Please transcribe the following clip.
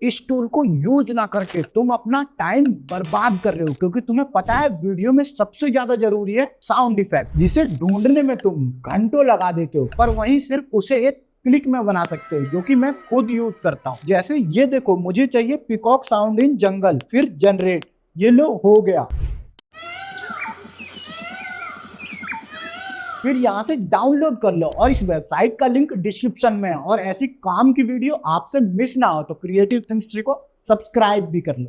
इस टूल को यूज ना करके तुम अपना टाइम बर्बाद कर रहे हो, क्योंकि तुम्हें पता है वीडियो में सबसे ज्यादा जरूरी है साउंड इफेक्ट, जिसे ढूंढने में तुम घंटों लगा देते हो, पर वहीं सिर्फ उसे एक क्लिक में बना सकते हो, जो कि मैं खुद यूज करता हूँ। जैसे ये देखो, मुझे चाहिए पीकॉक साउंड इन जंगल, फिर जनरेट, ये लो हो गया। फिर यहाँ से डाउनलोड कर लो, और इस वेबसाइट का लिंक डिस्क्रिप्शन में है। और ऐसी काम की वीडियो आपसे मिस ना हो तो क्रिएटिव थिंग्स को सब्सक्राइब भी कर लो।